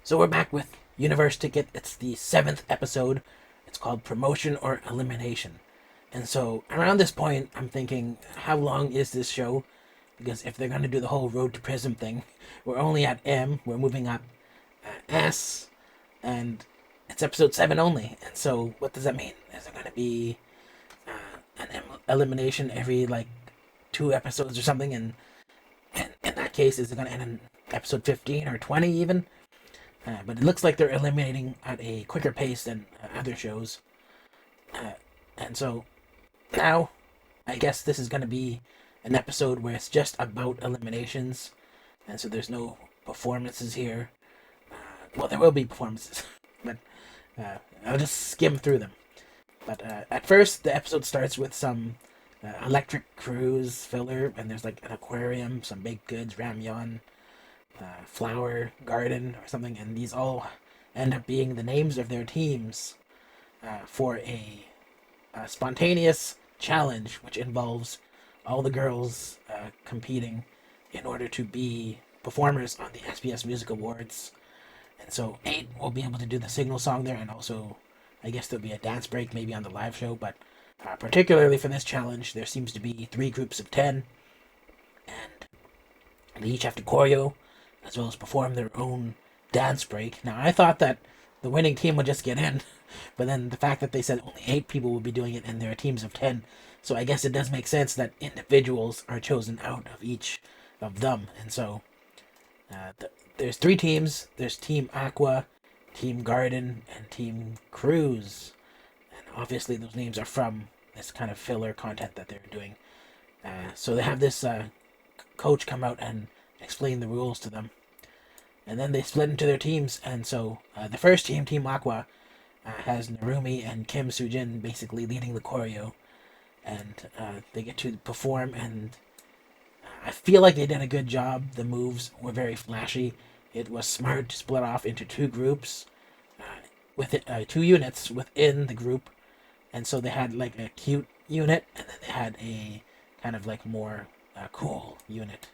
So we're back with Universe Ticket. It's the 7th episode. It's called Promotion or Elimination. And so around this point, I'm thinking, how long is this show? Because if they're going to do the whole Road to Prism thing, we're only at M, we're moving up S, and it's episode 7 only. And so what does that mean? Is there going to be elimination every, like, 2 episodes or something? And in that case, is it going to end in episode 15 or 20 even? But it looks like they're eliminating at a quicker pace than other shows. Uh, and so now, I guess this is going to be an episode where it's just about eliminations. And so there's no performances here. Well, there will be performances, but I'll just skim through them. But at first, the episode starts with some electric cruise filler, and there's like an aquarium, some baked goods, ramyeon, flower garden or something, and these all end up being the names of their teams for a spontaneous challenge, which involves all the girls competing in order to be performers on the SBS Music Awards. And so 8 will be able to do the signal song there, and also I guess there'll be a dance break maybe on the live show, but particularly for this challenge, there seems to be 3 groups of 10, and they each have to choreo as well as perform their own dance break. Now, I thought that the winning team would just get in, but then the fact that they said only 8 people will be doing it and there are teams of 10, so I guess it does make sense that individuals are chosen out of each of them. And so there's 3 teams. There's Team Aqua, Team Garden, and Team Cruise. And obviously those names are from this kind of filler content that they're doing. So they have this coach come out and explain the rules to them. And then they split into their teams. And so the first team, Team Aqua, has Narumi and Kim Sujin basically leading the choreo. And they get to perform, and I feel like they did a good job. The moves were very flashy. It was smart to split off into 2 groups, with 2 units within the group. And so they had like a cute unit, and then they had a kind of like more cool unit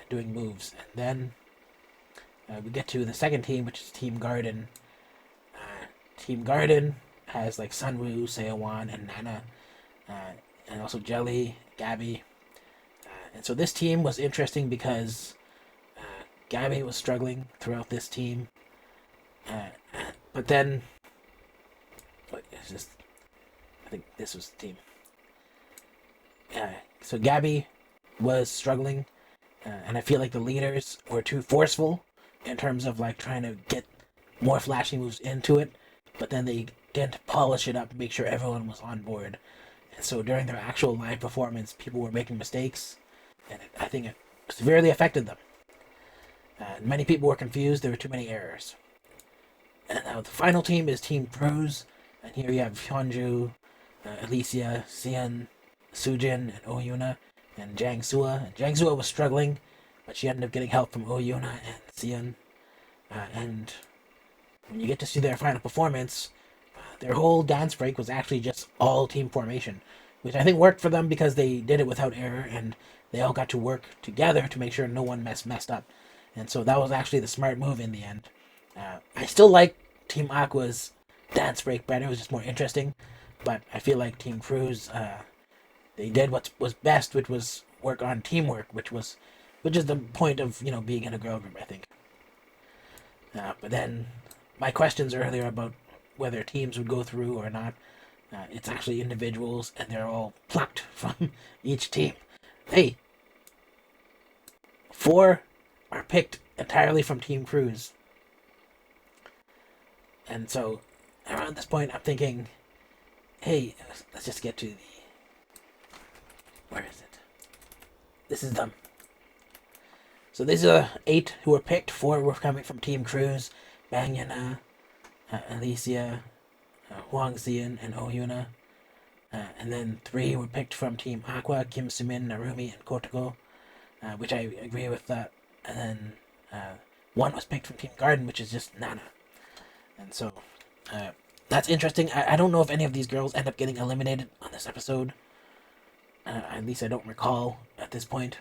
doing moves. And then we get to the second team, which is Team Garden. Team Garden has like Sunwoo, Seowan, and Nana, and also Jelly, Gabby. And so this team was interesting because Gabby was struggling throughout this team. But then, it's just, I think this was the team. So Gabby was struggling, and I feel like the leaders were too forceful in terms of like trying to get more flashy moves into it, but then they didn't polish it up and make sure everyone was on board. And so during their actual live performance, people were making mistakes, and I think it severely affected them. Many people were confused. There were too many errors. And now the final team is Team Cruise, and here you have Hyunju, Alicia, Sian, Sujin, and Oyuna, and Jang Sua. And Jang Sua was struggling, but she ended up getting help from Oyuna and Sian. And when you get to see their final performance, their whole dance break was actually just all team formation, which I think worked for them because they did it without error, and they all got to work together to make sure no one messed up. And so that was actually the smart move in the end. I still like Team Aqua's dance break better. It was just more interesting. But I feel like Team Cruise, they did what was best, which was work on teamwork, which is the point of being in a girl group, I think. But then my questions earlier about whether teams would go through or not, it's actually individuals, and they're all plucked from each team. Hey, 4 are picked entirely from Team Cruise. And so, around this point, I'm thinking, hey, let's just get to the... Where is it? This is them. So these are 8 who were picked. 4 were coming from Team Cruise. Bang Yana, Alicia, Huang Xian, and Oyuna. And then 3 were picked from Team Aqua, Kim Sumin, Narumi, and Kotoko, which I agree with that. And then 1 was picked from Team Garden, which is just Nana. And so that's interesting. I don't know if any of these girls end up getting eliminated on this episode. At least I don't recall at this point.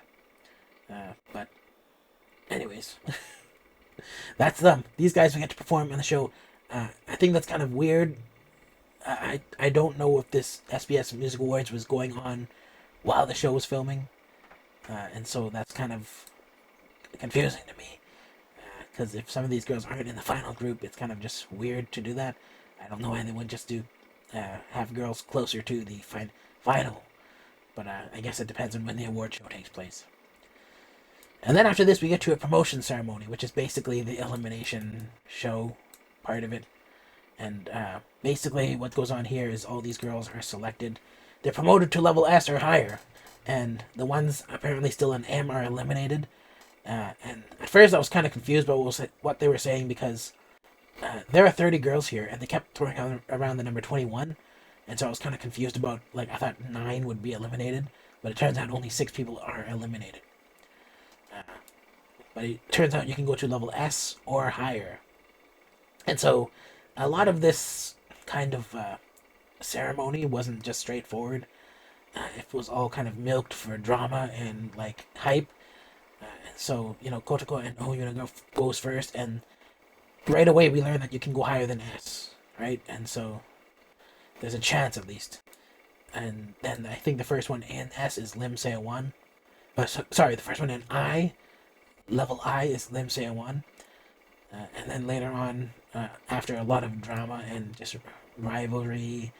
But anyways, that's them. These guys will get to perform in the show. I think that's kind of weird. I don't know if this SBS Music Awards was going on while the show was filming, and so that's kind of confusing to me. Because if some of these girls aren't in the final group, it's kind of just weird to do that. I don't know why they would just do have girls closer to the final, but I guess it depends on when the award show takes place. And then after this, we get to a promotion ceremony, which is basically the elimination show part of it. And basically, what goes on here is all these girls are selected. They're promoted to level S or higher, and the ones apparently still in M are eliminated. And at first, I was kind of confused about what they were saying, because there are 30 girls here, and they kept throwing around the number 21. And so I was kind of confused about, like, I thought 9 would be eliminated, but it turns out only 6 people are eliminated. But it turns out you can go to level S or higher. And so a lot of this kind of ceremony wasn't just straightforward. It was all kind of milked for drama and, like, hype. And so, Kotoko and Oyuna goes first, and right away we learn that you can go higher than S, right? And so there's a chance, at least. And then I think the first one in S is Lim Se-1. Sorry, the first one in I, level I, is Lim Se-1. And then later on, after a lot of drama and just rivalry,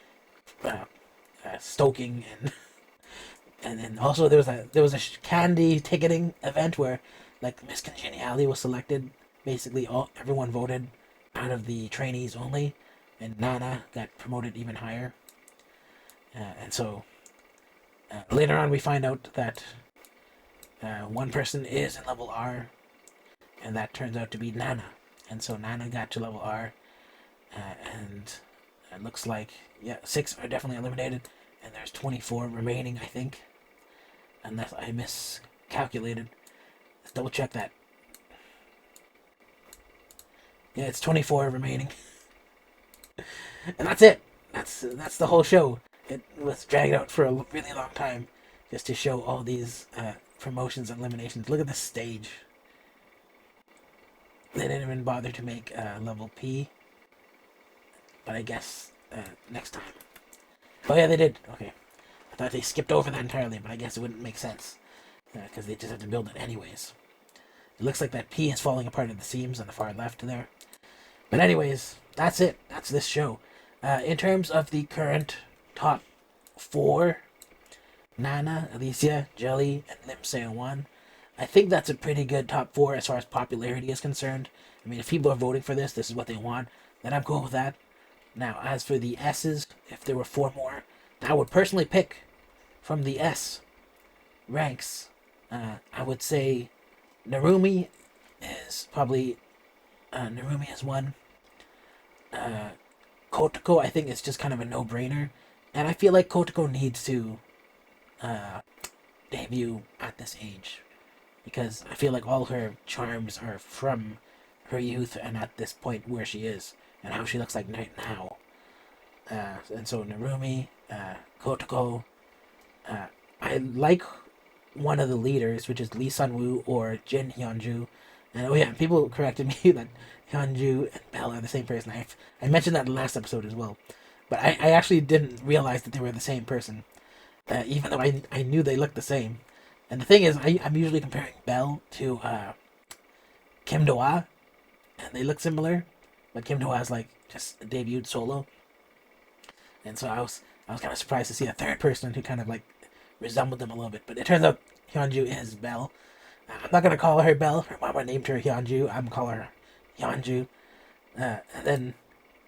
stoking, and then also there was a candy ticketing event where, like, Miss Congeniality was selected. Basically, everyone voted out of the trainees only, and Nana got promoted even higher. And so later on, we find out that one person is in level R, and that turns out to be Nana. And so Nana got to level R, and it looks like, 6 are definitely eliminated, and there's 24 remaining, I think, unless I miscalculated. Let's double check that. Yeah, it's 24 remaining. And that's it. That's the whole show. It was dragged out for a really long time just to show all these promotions and eliminations. Look at this stage. They didn't even bother to make level P. But I guess next time. Oh yeah, they did. Okay. I thought they skipped over that entirely, but I guess it wouldn't make sense. Because they just have to build it anyways. It looks like that P is falling apart at the seams on the far left there. But anyways, that's it. That's this show. In terms of the current top 4, Nana, Alicia, Jelly, and Lim Se-1, I think that's a pretty good top 4 as far as popularity is concerned. I mean, if people are voting for this is what they want, then I'm cool with that. Now, as for the S's, if there were 4 more, I would personally pick from the S ranks. I would say Narumi is probably Narumi is 1. Kotoko, I think, is just kind of a no-brainer, and I feel like Kotoko needs to debut at this age, because I feel like all her charms are from her youth and at this point where she is and how she looks like right now. And so Narumi, Kotoko, I like one of the leaders, which is Lee Sun-woo or Jin Hyunju. And oh yeah, people corrected me that Hyunju and Belle are the same person. I mentioned that in the last episode as well. But I actually didn't realize that they were the same person, even though I knew they looked the same. And the thing is, I'm usually comparing Belle to Kim Do-ah, and they look similar, but Kim Do-ah is like just debuted solo. And so I was kind of surprised to see a third person who kind of like resembled them a little bit. But it turns out Hyunju is Belle. I'm not gonna call her Belle. Her mama named her Hyunju. I'm gonna call her Hyunju. And then,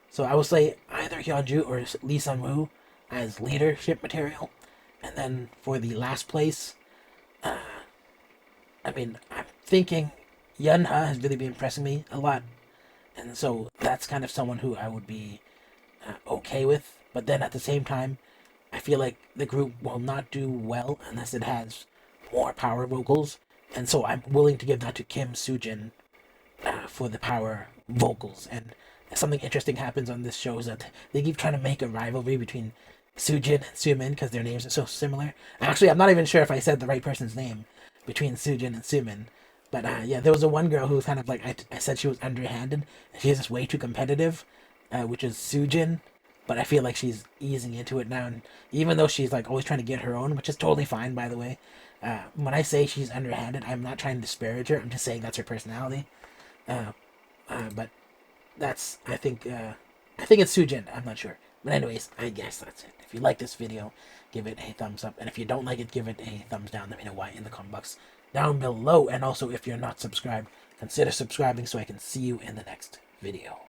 so I will say either Hyunju or Lee Sun-woo as leadership material. And then for the last place, I mean, I'm thinking Yunha has really been impressing me a lot. And so that's kind of someone who I would be okay with. But then at the same time, I feel like the group will not do well unless it has more power vocals. And so I'm willing to give that to Kim Sujin for the power vocals. And something interesting happens on this show is that they keep trying to make a rivalry between Sujin and Sumin because their names are so similar. Actually, I'm not even sure if I said the right person's name between Sujin and Sumin. But yeah, there was a one girl who was kind of like I said she was underhanded. She's just way too competitive, which is Sujin. But I feel like she's easing into it now, and even though she's like always trying to get her own, which is totally fine, by the way. When I say she's underhanded, I'm not trying to disparage her. I'm just saying that's her personality. But that's I think it's Sujin. I'm not sure. But anyways, I guess that's it. If you like this video, give it a thumbs up, and if you don't like it, give it a thumbs down. Let me know why in the comment box down below. And also, if you're not subscribed, consider subscribing so I can see you in the next video.